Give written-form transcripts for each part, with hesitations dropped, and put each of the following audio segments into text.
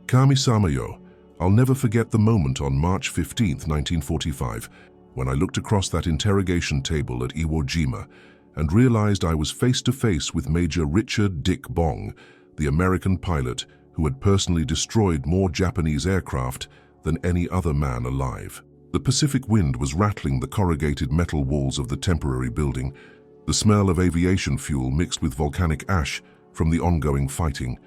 Kami-sama-yo, I'll never forget the moment on March 15, 1945, when I looked across that interrogation table at Iwo Jima and realized I was face to face with Major Richard Dick Bong, the American pilot who had personally destroyed more Japanese aircraft than any other man alive. The Pacific wind was rattling the corrugated metal walls of the temporary building, the smell of aviation fuel mixed with volcanic ash from the ongoing fighting,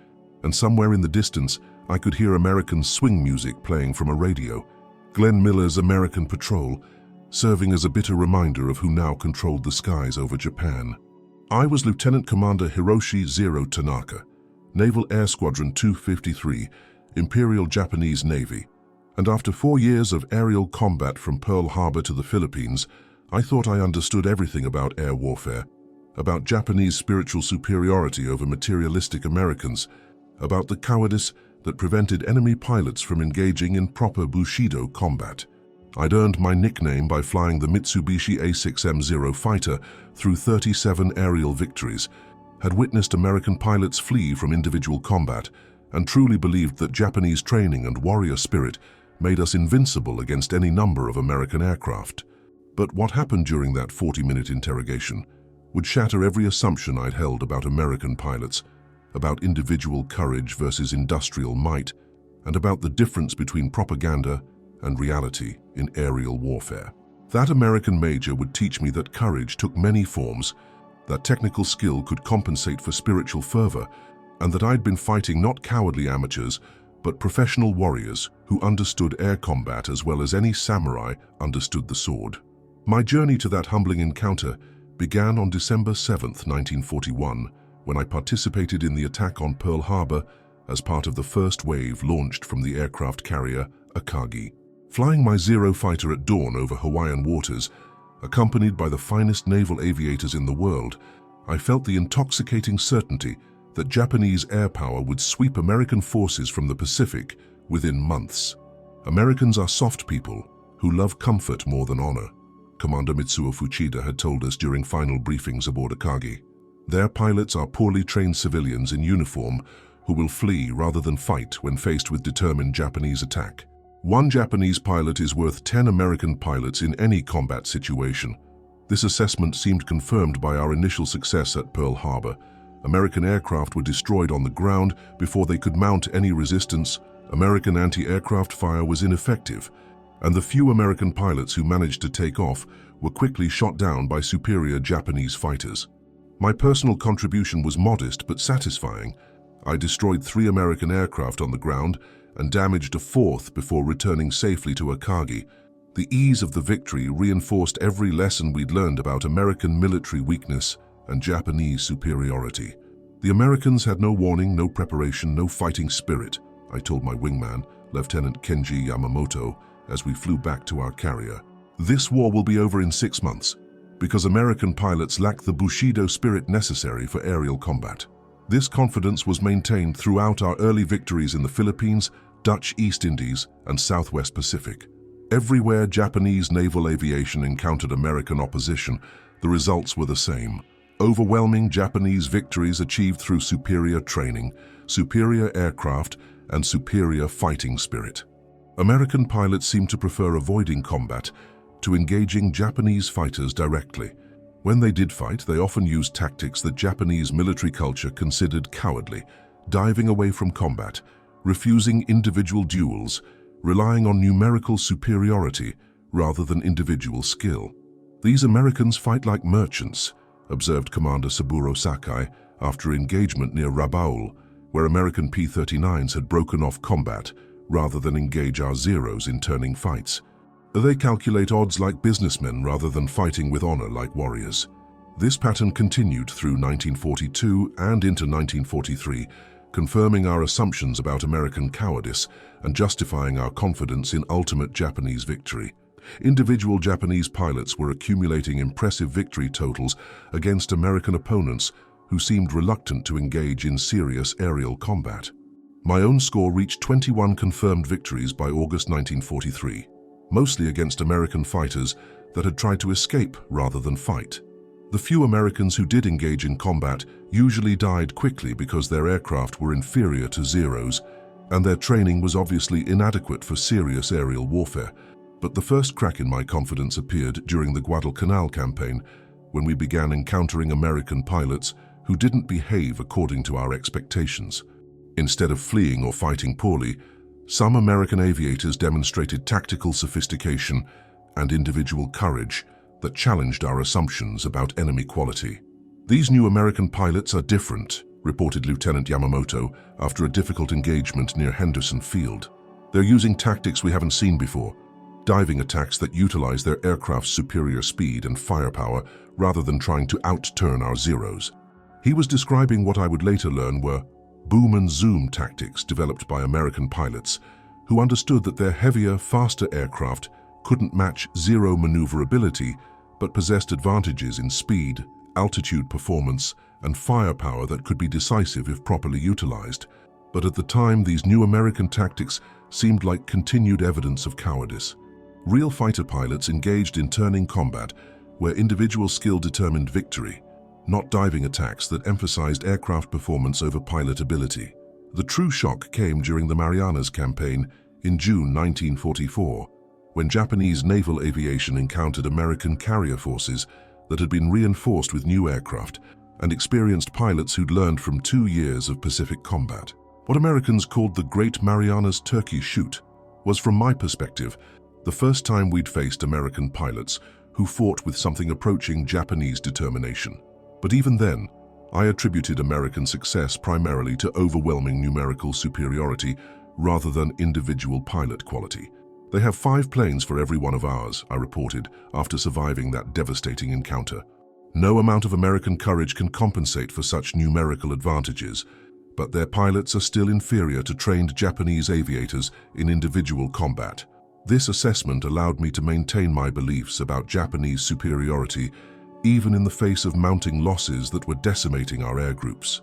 and somewhere in the distance I could hear American swing music playing from a radio, Glenn Miller's American Patrol, serving as a bitter reminder of who now controlled the skies over Japan. I was Lieutenant Commander Hiroshi Zero Tanaka, Naval Air Squadron 253, Imperial Japanese Navy, and after 4 years of aerial combat from Pearl Harbor to the Philippines, I thought I understood everything about air warfare, about Japanese spiritual superiority over materialistic Americans, about the cowardice that prevented enemy pilots from engaging in proper Bushido combat. I'd earned my nickname by flying the Mitsubishi A6M0 fighter through 37 aerial victories, had witnessed American pilots flee from individual combat, and truly believed that Japanese training and warrior spirit made us invincible against any number of American aircraft. But what happened during that 40-minute interrogation would shatter every assumption I'd held about American pilots, about individual courage versus industrial might, and about the difference between propaganda and reality in aerial warfare. That American major would teach me that courage took many forms, that technical skill could compensate for spiritual fervor, and that I'd been fighting not cowardly amateurs, but professional warriors who understood air combat as well as any samurai understood the sword. My journey to that humbling encounter began on December 7, 1941, when I participated in the attack on Pearl Harbor as part of the first wave launched from the aircraft carrier Akagi. Flying my Zero fighter at dawn over Hawaiian waters, accompanied by the finest naval aviators in the world, I felt the intoxicating certainty that Japanese air power would sweep American forces from the Pacific within months. Americans are soft people who love comfort more than honor, Commander Mitsuo Fuchida had told us during final briefings aboard Akagi. Their pilots are poorly trained civilians in uniform who will flee rather than fight when faced with determined Japanese attack. One Japanese pilot is worth 10 American pilots in any combat situation. This assessment seemed confirmed by our initial success at Pearl Harbor. American aircraft were destroyed on the ground before they could mount any resistance. American anti-aircraft fire was ineffective, and the few American pilots who managed to take off were quickly shot down by superior Japanese fighters. My personal contribution was modest but satisfying. I destroyed 3 American aircraft on the ground and damaged a 4th before returning safely to Akagi. The ease of the victory reinforced every lesson we'd learned about American military weakness and Japanese superiority. The Americans had no warning, no preparation, no fighting spirit, I told my wingman, Lieutenant Kenji Yamamoto, as we flew back to our carrier. This war will be over in 6 months, because American pilots lack the Bushido spirit necessary for aerial combat. This confidence was maintained throughout our early victories in the Philippines, Dutch East Indies, and Southwest Pacific. Everywhere Japanese naval aviation encountered American opposition, the results were the same. Overwhelming Japanese victories achieved through superior training, superior aircraft, and superior fighting spirit. American pilots seemed to prefer avoiding combat to engaging Japanese fighters directly. When they did fight, they often used tactics that Japanese military culture considered cowardly, diving away from combat, refusing individual duels, relying on numerical superiority rather than individual skill. These Americans fight like merchants, observed Commander Saburo Sakai after engagement near Rabaul, where American P-39s had broken off combat rather than engage our Zeros in turning fights. They calculate odds like businessmen rather than fighting with honor like warriors. This pattern continued through 1942 and into 1943, confirming our assumptions about American cowardice and justifying our confidence in ultimate Japanese victory. Individual Japanese pilots were accumulating impressive victory totals against American opponents who seemed reluctant to engage in serious aerial combat. My own score reached 21 confirmed victories by August 1943. Mostly against American fighters that had tried to escape rather than fight. The few Americans who did engage in combat usually died quickly because their aircraft were inferior to Zeros, and their training was obviously inadequate for serious aerial warfare. But the first crack in my confidence appeared during the Guadalcanal campaign, when we began encountering American pilots who didn't behave according to our expectations. Instead of fleeing or fighting poorly, some American aviators demonstrated tactical sophistication and individual courage that challenged our assumptions about enemy quality. "These new American pilots are different," reported Lieutenant Yamamoto after a difficult engagement near Henderson Field. "They're using tactics we haven't seen before, diving attacks that utilize their aircraft's superior speed and firepower rather than trying to outturn our Zeros." He was describing what I would later learn were boom and zoom tactics developed by American pilots who understood that their heavier, faster aircraft couldn't match Zero maneuverability but possessed advantages in speed, altitude performance, and firepower that could be decisive if properly utilized. But at the time, these new American tactics seemed like continued evidence of cowardice. Real fighter pilots engaged in turning combat where individual skill determined victory, not diving attacks that emphasized aircraft performance over pilot ability. The true shock came during the Marianas Campaign in June 1944, when Japanese naval aviation encountered American carrier forces that had been reinforced with new aircraft and experienced pilots who'd learned from 2 years of Pacific combat. What Americans called the Great Marianas Turkey Shoot was, from my perspective, the first time we'd faced American pilots who fought with something approaching Japanese determination. But even then, I attributed American success primarily to overwhelming numerical superiority rather than individual pilot quality. "They have 5 planes for every one of ours," I reported after surviving that devastating encounter. "No amount of American courage can compensate for such numerical advantages, but their pilots are still inferior to trained Japanese aviators in individual combat." This assessment allowed me to maintain my beliefs about Japanese superiority even in the face of mounting losses that were decimating our air groups.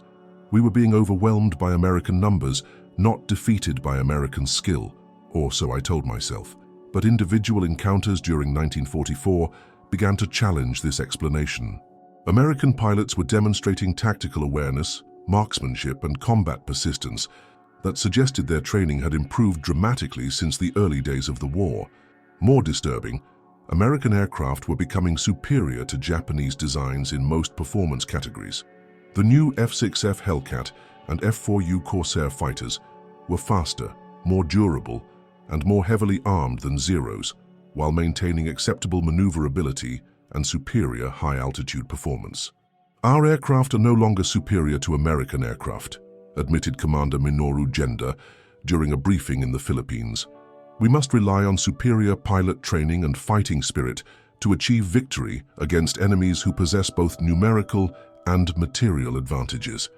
We were being overwhelmed by American numbers, not defeated by American skill, or so I told myself. But individual encounters during 1944 began to challenge this explanation. American pilots were demonstrating tactical awareness, marksmanship, and combat persistence that suggested their training had improved dramatically since the early days of the war. More disturbing, American aircraft were becoming superior to Japanese designs in most performance categories. The new F-6F Hellcat and F-4U Corsair fighters were faster, more durable, and more heavily armed than Zeros, while maintaining acceptable maneuverability and superior high-altitude performance. "Our aircraft are no longer superior to American aircraft," admitted Commander Minoru Genda during a briefing in the Philippines. "We must rely on superior pilot training and fighting spirit to achieve victory against enemies who possess both numerical and material advantages."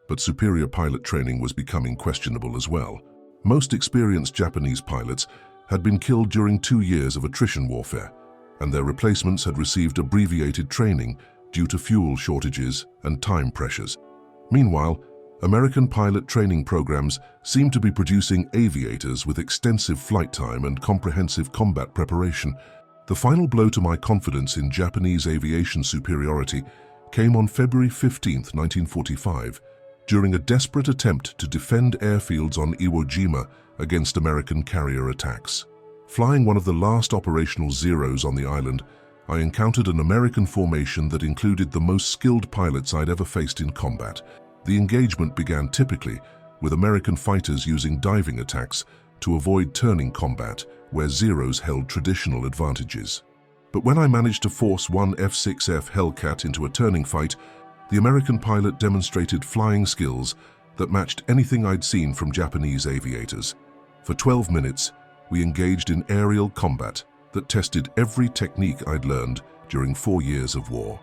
But superior pilot training was becoming questionable as well. Most experienced Japanese pilots had been killed during 2 years of attrition warfare, and their replacements had received abbreviated training due to fuel shortages and time pressures. Meanwhile, American pilot training programs seemed to be producing aviators with extensive flight time and comprehensive combat preparation. The final blow to my confidence in Japanese aviation superiority came on February 15, 1945, during a desperate attempt to defend airfields on Iwo Jima against American carrier attacks. Flying one of the last operational Zeros on the island, I encountered an American formation that included the most skilled pilots I'd ever faced in combat. The engagement began typically with American fighters using diving attacks to avoid turning combat where Zeros held traditional advantages. But when I managed to force one F-6F Hellcat into a turning fight, the American pilot demonstrated flying skills that matched anything I'd seen from Japanese aviators. For 12 minutes, we engaged in aerial combat that tested every technique I'd learned during 4 years of war.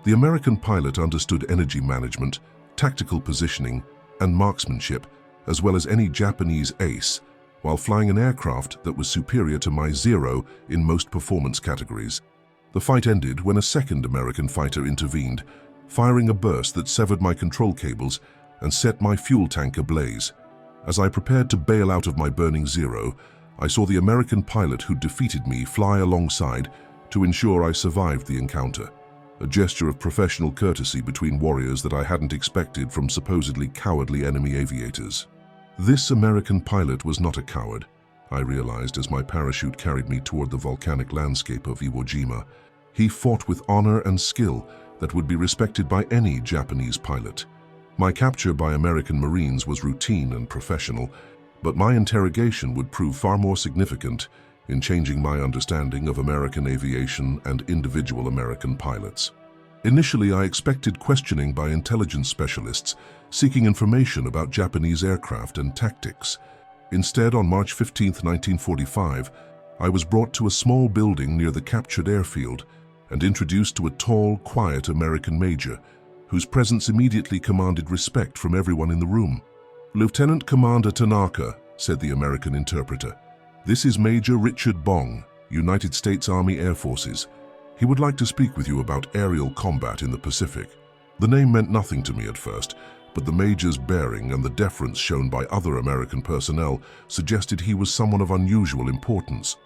The American pilot understood energy management, tactical positioning, and marksmanship, as well as any Japanese ace, while flying an aircraft that was superior to my Zero in most performance categories. The fight ended when a second American fighter intervened, firing a burst that severed my control cables and set my fuel tank ablaze. As I prepared to bail out of my burning Zero, I saw the American pilot who defeated me fly alongside to ensure I survived the encounter, a gesture of professional courtesy between warriors that I hadn't expected from supposedly cowardly enemy aviators. This American pilot was not a coward, I realized as my parachute carried me toward the volcanic landscape of Iwo Jima. He fought with honor and skill that would be respected by any Japanese pilot. My capture by American Marines was routine and professional, but my interrogation would prove far more significant in changing my understanding of American aviation and individual American pilots. Initially, I expected questioning by intelligence specialists seeking information about Japanese aircraft and tactics. Instead, on March 15, 1945, I was brought to a small building near the captured airfield and introduced to a tall, quiet American major, whose presence immediately commanded respect from everyone in the room. "Lieutenant Commander Tanaka," said the American interpreter, "this is Major Richard Bong, United States Army Air Forces. He would like to speak with you about aerial combat in the Pacific." The name meant nothing to me at first, but the major's bearing and the deference shown by other American personnel suggested he was someone of unusual importance.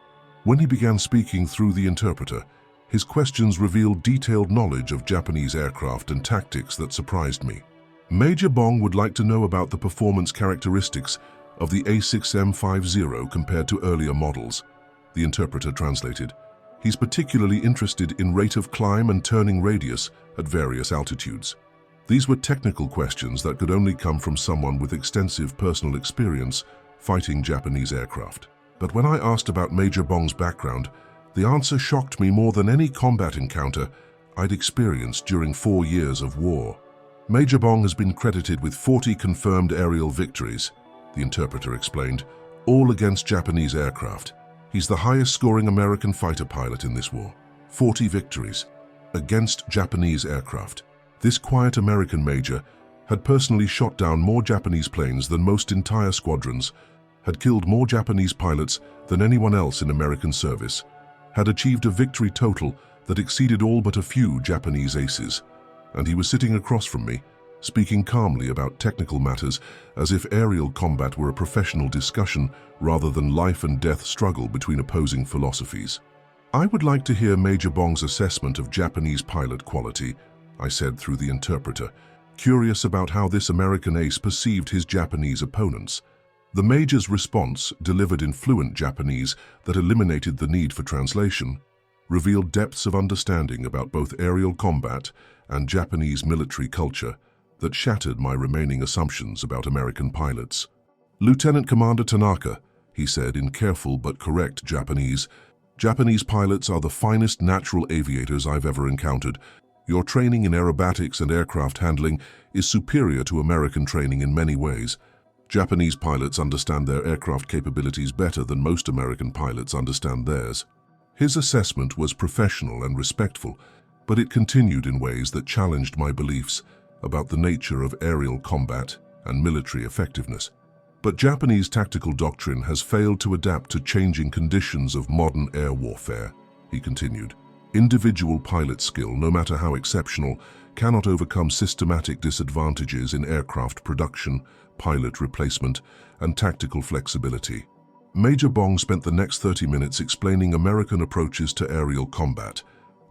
When he began speaking through the interpreter, his questions revealed detailed knowledge of Japanese aircraft and tactics that surprised me. Major Bong would like to know about the performance characteristics of the A6M50 compared to earlier models. The interpreter translated. He's particularly interested in rate of climb and turning radius at various altitudes. These were technical questions that could only come from someone with extensive personal experience fighting Japanese aircraft. But when I asked about Major Bong's background, the answer shocked me more than any combat encounter I'd experienced during 4 years of war. Major Bong has been credited with 40 confirmed aerial victories, the interpreter explained, all against Japanese aircraft. He's the highest-scoring American fighter pilot in this war. 40 victories against Japanese aircraft. This quiet American major had personally shot down more Japanese planes than most entire squadrons, had killed more Japanese pilots than anyone else in American service, had achieved a victory total that exceeded all but a few Japanese aces, and he was sitting across from me, speaking calmly about technical matters as if aerial combat were a professional discussion rather than life-and-death struggle between opposing philosophies. "I would like to hear Major Bong's assessment of Japanese pilot quality," I said through the interpreter, curious about how this American ace perceived his Japanese opponents. The major's response, delivered in fluent Japanese that eliminated the need for translation, revealed depths of understanding about both aerial combat and Japanese military culture that shattered my remaining assumptions about American pilots. "Lieutenant Commander Tanaka," he said in careful but correct Japanese, "Japanese pilots are the finest natural aviators I've ever encountered. Your training in aerobatics and aircraft handling is superior to American training in many ways. Japanese pilots understand their aircraft capabilities better than most American pilots understand theirs." His assessment was professional and respectful, but it continued in ways that challenged my beliefs about the nature of aerial combat and military effectiveness. But Japanese tactical doctrine has failed to adapt to changing conditions of modern air warfare, he continued. Individual pilot skill, no matter how exceptional, cannot overcome systematic disadvantages in aircraft production, pilot replacement, and tactical flexibility. Major Bong spent the next 30 minutes explaining American approaches to aerial combat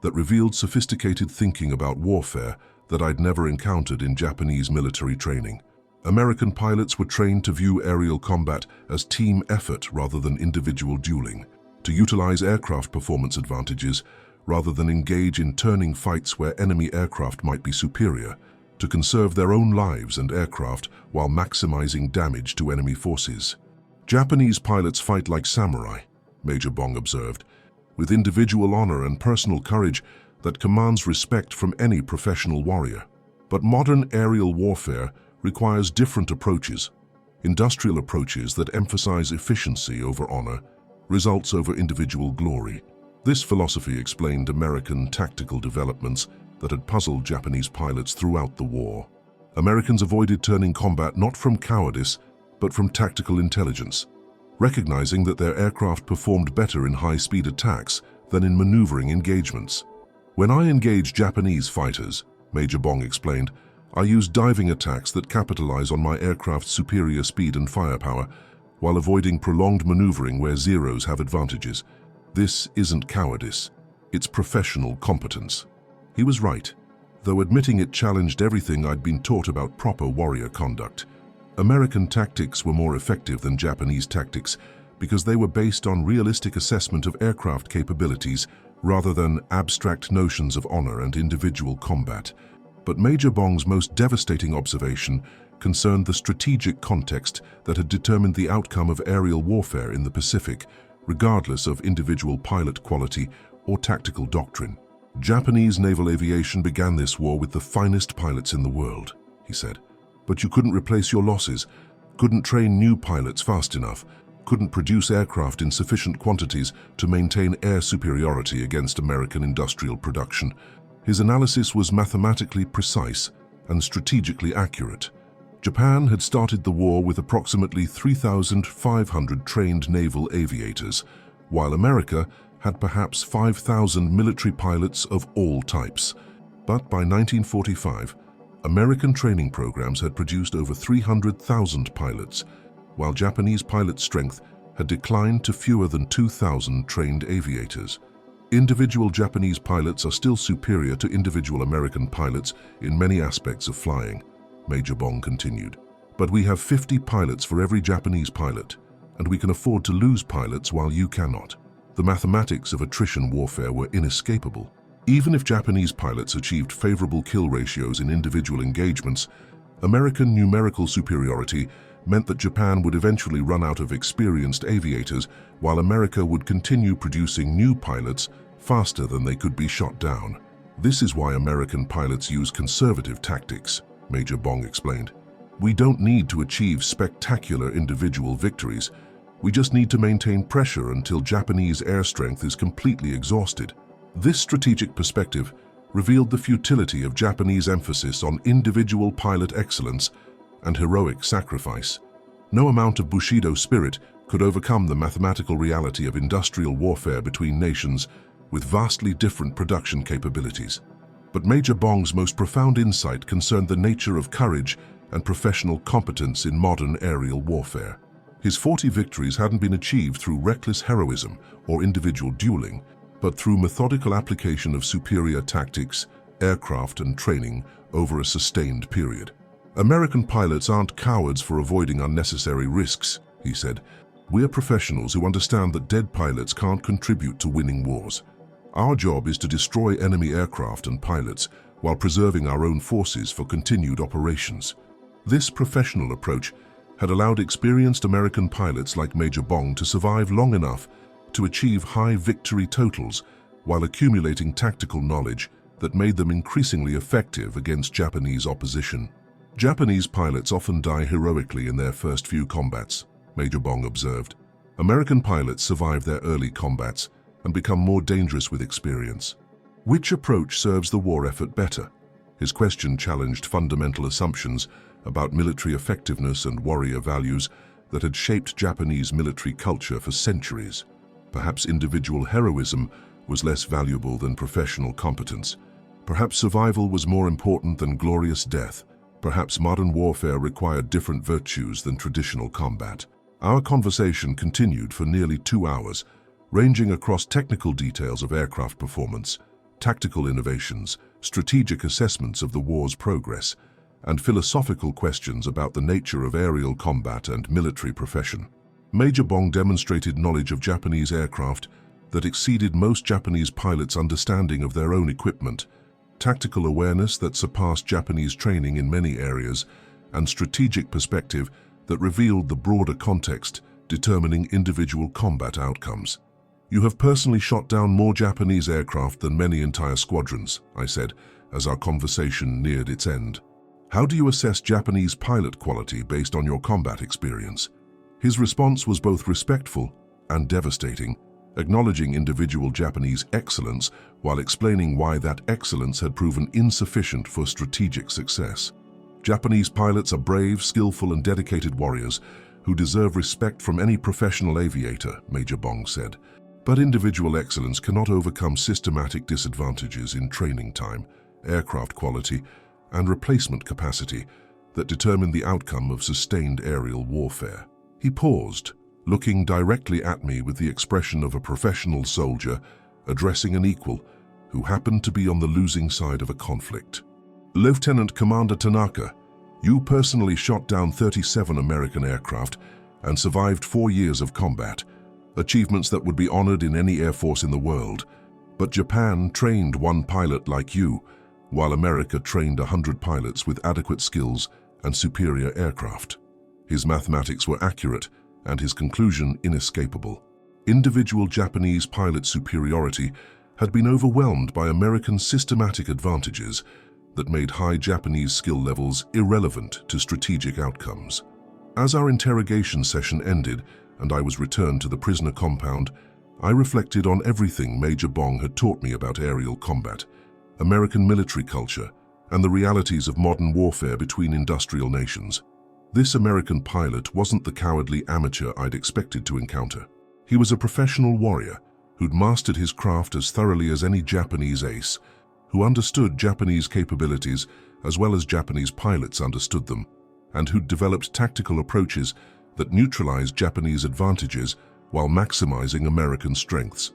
that revealed sophisticated thinking about warfare that I'd never encountered in Japanese military training. American pilots were trained to view aerial combat as team effort rather than individual dueling, to utilize aircraft performance advantages rather than engage in turning fights where enemy aircraft might be superior, to conserve their own lives and aircraft while maximizing damage to enemy forces. "Japanese pilots fight like samurai," Major Bong observed, "with individual honor and personal courage that commands respect from any professional warrior. But modern aerial warfare requires different approaches, industrial approaches that emphasize efficiency over honor, results over individual glory." This philosophy explained American tactical developments that had puzzled Japanese pilots throughout the war. Americans avoided turning combat not from cowardice, but from tactical intelligence, recognizing that their aircraft performed better in high-speed attacks than in maneuvering engagements. "When I engage Japanese fighters," Major Bong explained, "I use diving attacks that capitalize on my aircraft's superior speed and firepower, while avoiding prolonged maneuvering where Zeros have advantages. This isn't cowardice, it's professional competence." He was right, though admitting it challenged everything I'd been taught about proper warrior conduct. American tactics were more effective than Japanese tactics because they were based on realistic assessment of aircraft capabilities rather than abstract notions of honor and individual combat. But Major Bong's most devastating observation concerned the strategic context that had determined the outcome of aerial warfare in the Pacific, regardless of individual pilot quality or tactical doctrine. Japanese naval aviation began this war with the finest pilots in the world, he said. But you couldn't replace your losses, couldn't train new pilots fast enough, couldn't produce aircraft in sufficient quantities to maintain air superiority against American industrial production. His analysis was mathematically precise and strategically accurate. Japan had started the war with approximately 3,500 trained naval aviators, while America had perhaps 5,000 military pilots of all types. But by 1945, American training programs had produced over 300,000 pilots, while Japanese pilot strength had declined to fewer than 2,000 trained aviators. Individual Japanese pilots are still superior to individual American pilots in many aspects of flying, Major Bong continued. But we have 50 pilots for every Japanese pilot, and we can afford to lose pilots while you cannot. The mathematics of attrition warfare were inescapable. Even if Japanese pilots achieved favorable kill ratios in individual engagements, American numerical superiority meant that Japan would eventually run out of experienced aviators, while America would continue producing new pilots faster than they could be shot down. This is why American pilots use conservative tactics, Major Bong explained. We don't need to achieve spectacular individual victories. We just need to maintain pressure until Japanese air strength is completely exhausted. This strategic perspective revealed the futility of Japanese emphasis on individual pilot excellence and heroic sacrifice. No amount of Bushido spirit could overcome the mathematical reality of industrial warfare between nations with vastly different production capabilities. But Major Bong's most profound insight concerned the nature of courage and professional competence in modern aerial warfare. His 40 victories hadn't been achieved through reckless heroism or individual dueling, but through methodical application of superior tactics, aircraft, and training over a sustained period. American pilots aren't cowards for avoiding unnecessary risks, he said. We're professionals who understand that dead pilots can't contribute to winning wars. Our job is to destroy enemy aircraft and pilots while preserving our own forces for continued operations. This professional approach had allowed experienced American pilots like Major Bong to survive long enough to achieve high victory totals while accumulating tactical knowledge that made them increasingly effective against Japanese opposition. Japanese pilots often die heroically in their first few combats, Major Bong observed. American pilots survive their early combats and become more dangerous with experience. Which approach serves the war effort better? His question challenged fundamental assumptions about military effectiveness and warrior values that had shaped Japanese military culture for centuries. Perhaps individual heroism was less valuable than professional competence. Perhaps survival was more important than glorious death. Perhaps modern warfare required different virtues than traditional combat. Our conversation continued for nearly 2 hours, ranging across technical details of aircraft performance, tactical innovations, strategic assessments of the war's progress, and philosophical questions about the nature of aerial combat and military profession. Major Bong demonstrated knowledge of Japanese aircraft that exceeded most Japanese pilots' understanding of their own equipment, tactical awareness that surpassed Japanese training in many areas, and strategic perspective that revealed the broader context determining individual combat outcomes. You have personally shot down more Japanese aircraft than many entire squadrons, I said, as our conversation neared its end. How do you assess Japanese pilot quality based on your combat experience? His response was both respectful and devastating, acknowledging individual Japanese excellence while explaining why that excellence had proven insufficient for strategic success. Japanese pilots are brave, skillful, and dedicated warriors who deserve respect from any professional aviator, Major Bong said. But individual excellence cannot overcome systematic disadvantages in training time, aircraft quality, and replacement capacity that determine the outcome of sustained aerial warfare. He paused, looking directly at me with the expression of a professional soldier addressing an equal who happened to be on the losing side of a conflict. Lieutenant Commander Tanaka, You personally shot down 37 American aircraft and survived 4 years of combat, achievements that would be honored in any air force in the world. But Japan trained 1 pilot like you, while America trained 100 pilots with adequate skills and superior aircraft. His mathematics were accurate and his conclusion inescapable. Individual Japanese pilot superiority had been overwhelmed by American systematic advantages that made high Japanese skill levels irrelevant to strategic outcomes. As our interrogation session ended and I was returned to the prisoner compound, I reflected on everything Major Bong had taught me about aerial combat, American military culture, and the realities of modern warfare between industrial nations. This American pilot wasn't the cowardly amateur I'd expected to encounter. He was a professional warrior who'd mastered his craft as thoroughly as any Japanese ace, who understood Japanese capabilities as well as Japanese pilots understood them, and who'd developed tactical approaches that neutralized Japanese advantages while maximizing American strengths.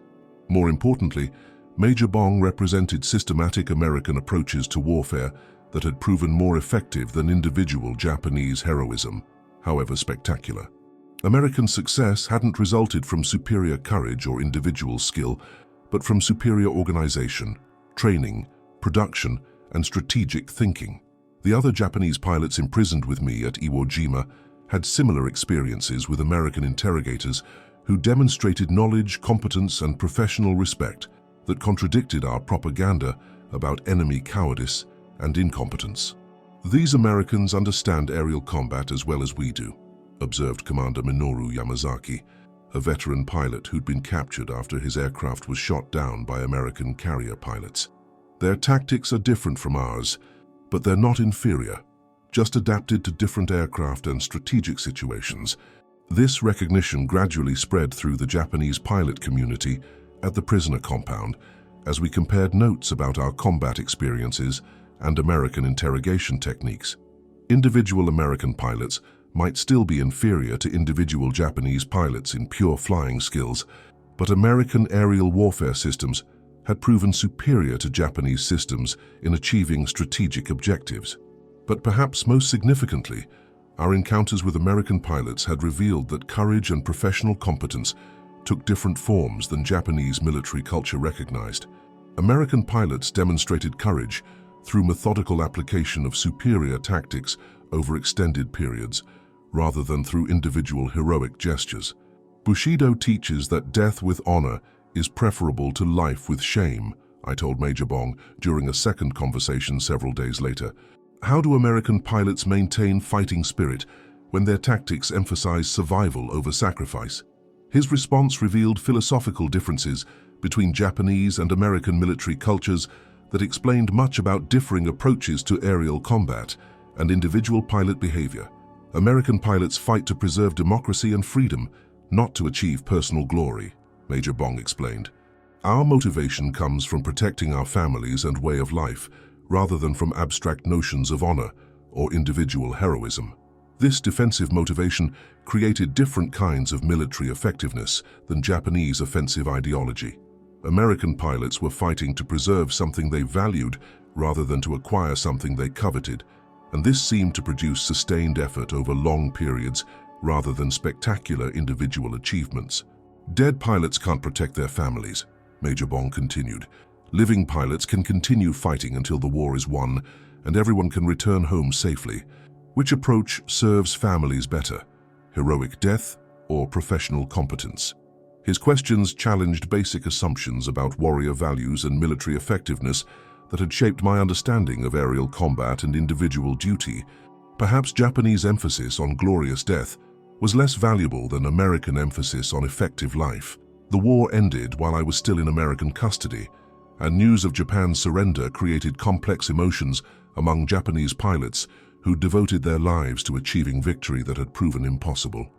More importantly, Major Bong represented systematic American approaches to warfare that had proven more effective than individual Japanese heroism, however spectacular. American success hadn't resulted from superior courage or individual skill, but from superior organization, training, production, and strategic thinking. The other Japanese pilots imprisoned with me at Iwo Jima had similar experiences with American interrogators who demonstrated knowledge, competence, and professional respect that contradicted our propaganda about enemy cowardice and incompetence. These Americans understand aerial combat as well as we do, observed Commander Minoru Yamazaki, a veteran pilot who'd been captured after his aircraft was shot down by American carrier pilots. Their tactics are different from ours, but they're not inferior, just adapted to different aircraft and strategic situations. This recognition gradually spread through the Japanese pilot community at the prisoner compound as we compared notes about our combat experiences and American interrogation techniques. Individual American pilots might still be inferior to individual Japanese pilots in pure flying skills, but American aerial warfare systems had proven superior to Japanese systems in achieving strategic objectives. But perhaps most significantly, our encounters with American pilots had revealed that courage and professional competence took different forms than Japanese military culture recognized. American pilots demonstrated courage through methodical application of superior tactics over extended periods, rather than through individual heroic gestures. Bushido teaches that death with honor is preferable to life with shame, I told Major Bong during a second conversation several days later. How do American pilots maintain fighting spirit when their tactics emphasize survival over sacrifice? His response revealed philosophical differences between Japanese and American military cultures that explained much about differing approaches to aerial combat and individual pilot behavior. American pilots fight to preserve democracy and freedom, not to achieve personal glory, Major Bong explained. Our motivation comes from protecting our families and way of life, rather than from abstract notions of honor or individual heroism. This defensive motivation created different kinds of military effectiveness than Japanese offensive ideology. American pilots were fighting to preserve something they valued rather than to acquire something they coveted, and this seemed to produce sustained effort over long periods rather than spectacular individual achievements. Dead pilots can't protect their families, Major Bong continued. Living pilots can continue fighting until the war is won and everyone can return home safely. Which approach serves families better, heroic death or professional competence? His questions challenged basic assumptions about warrior values and military effectiveness that had shaped my understanding of aerial combat and individual duty. Perhaps Japanese emphasis on glorious death was less valuable than American emphasis on effective life. The war ended while I was still in American custody, and news of Japan's surrender created complex emotions among Japanese pilots who devoted their lives to achieving victory that had proven impossible.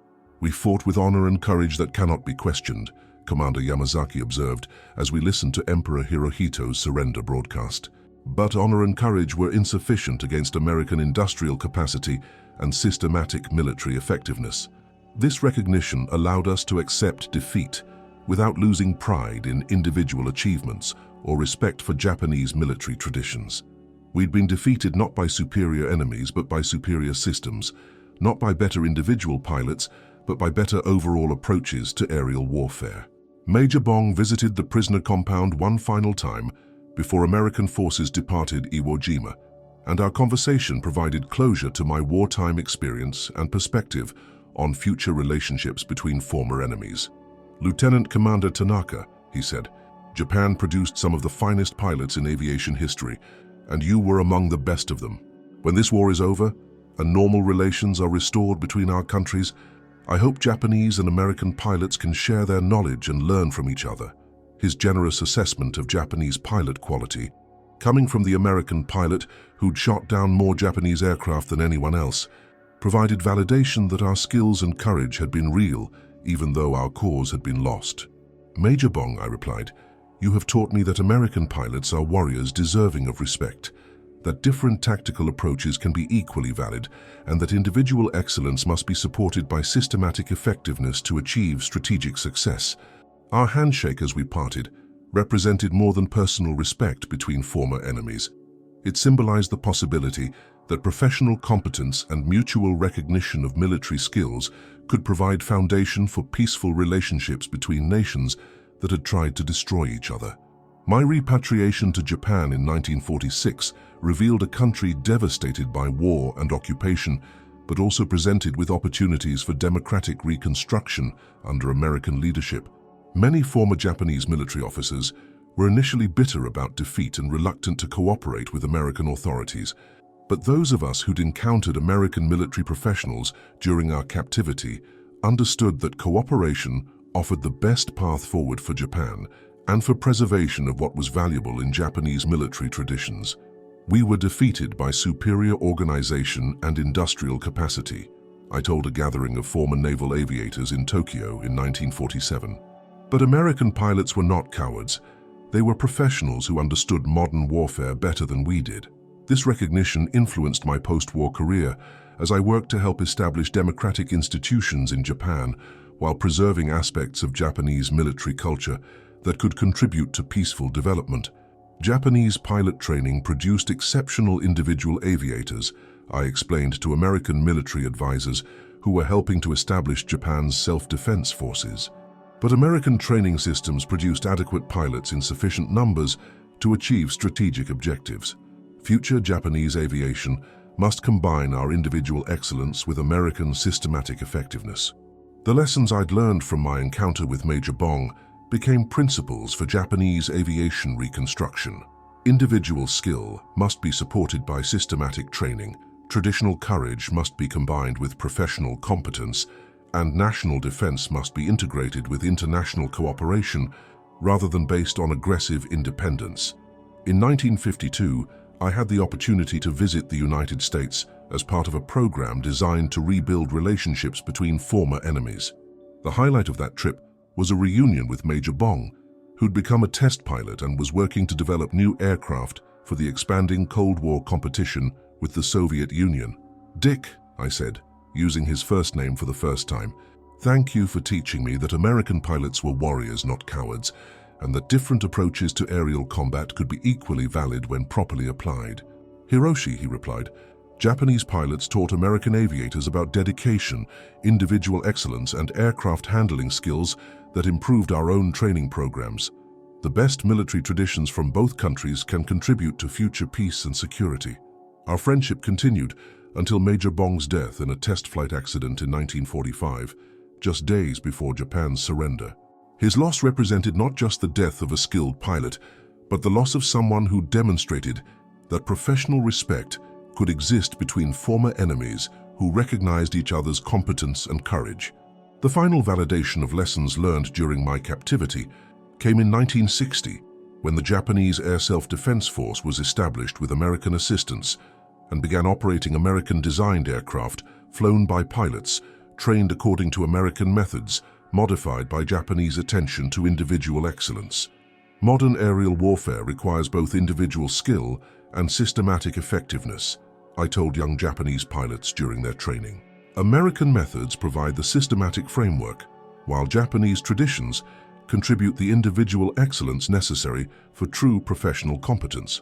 We fought with honor and courage that cannot be questioned, Commander Yamazaki observed as we listened to Emperor Hirohito's surrender broadcast. But honor and courage were insufficient against American industrial capacity and systematic military effectiveness. This recognition allowed us to accept defeat without losing pride in individual achievements or respect for Japanese military traditions. We'd been defeated not by superior enemies but by superior systems, not by better individual pilots but by better overall approaches to aerial warfare. Major Bong visited the prisoner compound one final time before American forces departed Iwo Jima, and our conversation provided closure to my wartime experience and perspective on future relationships between former enemies. "Lieutenant Commander Tanaka," he said, "Japan produced some of the finest pilots in aviation history, and you were among the best of them. When this war is over and normal relations are restored between our countries, I hope Japanese and American pilots can share their knowledge and learn from each other." His generous assessment of Japanese pilot quality, coming from the American pilot who'd shot down more Japanese aircraft than anyone else, provided validation that our skills and courage had been real, even though our cause had been lost. "Major Bong," I replied, "you have taught me that American pilots are warriors deserving of respect, that different tactical approaches can be equally valid, and that individual excellence must be supported by systematic effectiveness to achieve strategic success." Our handshake as we parted represented more than personal respect between former enemies. It symbolized the possibility that professional competence and mutual recognition of military skills could provide foundation for peaceful relationships between nations that had tried to destroy each other. My repatriation to Japan in 1946 revealed a country devastated by war and occupation, but also presented with opportunities for democratic reconstruction under American leadership. Many former Japanese military officers were initially bitter about defeat and reluctant to cooperate with American authorities. But those of us who'd encountered American military professionals during our captivity understood that cooperation offered the best path forward for Japan and for preservation of what was valuable in Japanese military traditions. We were defeated by superior organization and industrial capacity, I told a gathering of former naval aviators in Tokyo in 1947. But American pilots were not cowards. They were professionals who understood modern warfare better than we did. This recognition influenced my post-war career as I worked to help establish democratic institutions in Japan while preserving aspects of Japanese military culture that could contribute to peaceful development. Japanese pilot training produced exceptional individual aviators, I explained to American military advisors who were helping to establish Japan's self-defense forces. But American training systems produced adequate pilots in sufficient numbers to achieve strategic objectives. Future Japanese aviation must combine our individual excellence with American systematic effectiveness. The lessons I'd learned from my encounter with Major Bong became principles for Japanese aviation reconstruction. Individual skill must be supported by systematic training, traditional courage must be combined with professional competence, and national defense must be integrated with international cooperation rather than based on aggressive independence. In 1952, I had the opportunity to visit the United States as part of a program designed to rebuild relationships between former enemies. The highlight of that trip was a reunion with Major Bong, who'd become a test pilot and was working to develop new aircraft for the expanding Cold War competition with the Soviet Union. "Dick," I said, using his first name for the first time, "thank you for teaching me that American pilots were warriors, not cowards, and that different approaches to aerial combat could be equally valid when properly applied." "Hiroshi," he replied, "Japanese pilots taught American aviators about dedication, individual excellence, and aircraft handling skills that improved our own training programs. The best military traditions from both countries can contribute to future peace and security." Our friendship continued until Major Bong's death in a test flight accident in 1945, just days before Japan's surrender. His loss represented not just the death of a skilled pilot, but the loss of someone who demonstrated that professional respect could exist between former enemies who recognized each other's competence and courage. The final validation of lessons learned during my captivity came in 1960, when the Japanese Air Self-Defense Force was established with American assistance and began operating American-designed aircraft flown by pilots, trained according to American methods, modified by Japanese attention to individual excellence. Modern aerial warfare requires both individual skill and systematic effectiveness, I told young Japanese pilots during their training. American methods provide the systematic framework, while Japanese traditions contribute the individual excellence necessary for true professional competence.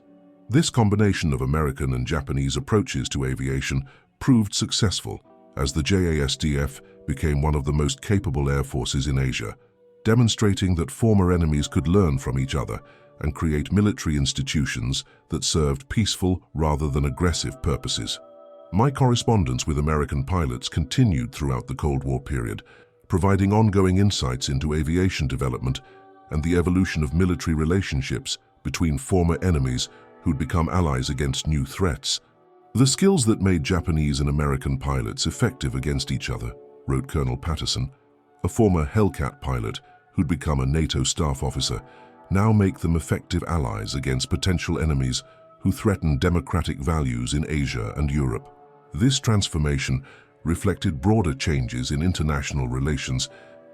This combination of American and Japanese approaches to aviation proved successful, as the JASDF became one of the most capable air forces in Asia, demonstrating that former enemies could learn from each other and create military institutions that served peaceful rather than aggressive purposes. My correspondence with American pilots continued throughout the Cold War period, providing ongoing insights into aviation development and the evolution of military relationships between former enemies who'd become allies against new threats. The skills that made Japanese and American pilots effective against each other, wrote Colonel Patterson, a former Hellcat pilot who'd become a NATO staff officer, now make them effective allies against potential enemies who threaten democratic values in Asia and Europe. This transformation reflected broader changes in international relations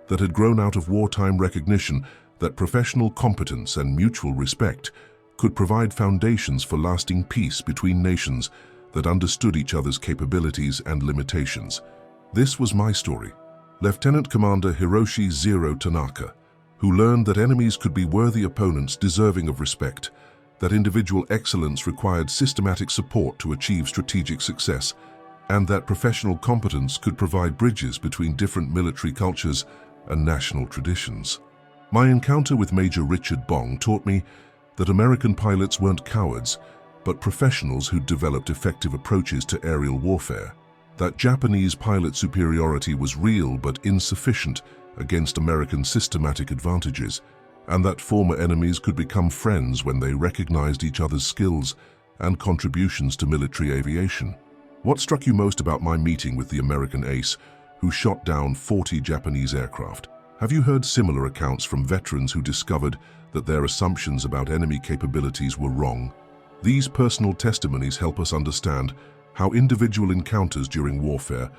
that had grown out of wartime recognition that professional competence and mutual respect could provide foundations for lasting peace between nations that understood each other's capabilities and limitations. This was my story. Lieutenant Commander Hiroshi Zero Tanaka, who learned that enemies could be worthy opponents deserving of respect, that individual excellence required systematic support to achieve strategic success, and that professional competence could provide bridges between different military cultures and national traditions. My encounter with Major Richard Bong taught me that American pilots weren't cowards, but professionals who'd developed effective approaches to aerial warfare, that Japanese pilot superiority was real but insufficient against American systematic advantages, and that former enemies could become friends when they recognized each other's skills and contributions to military aviation. What struck you most about my meeting with the American ace, who shot down 40 Japanese aircraft? Have you heard similar accounts from veterans who discovered that their assumptions about enemy capabilities were wrong? These personal testimonies help us understand how individual encounters during warfare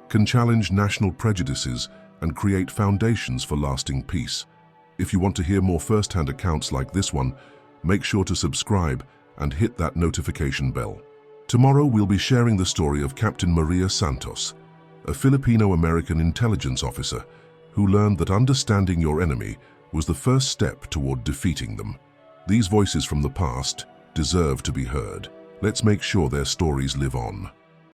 can challenge national prejudices and create foundations for lasting peace. If you want to hear more first-hand accounts like this one, make sure to subscribe and hit that notification bell. Tomorrow we'll be sharing the story of Captain Maria Santos, a Filipino-American intelligence officer who learned that understanding your enemy was the first step toward defeating them. These voices from the past deserve to be heard. Let's make sure their stories live on.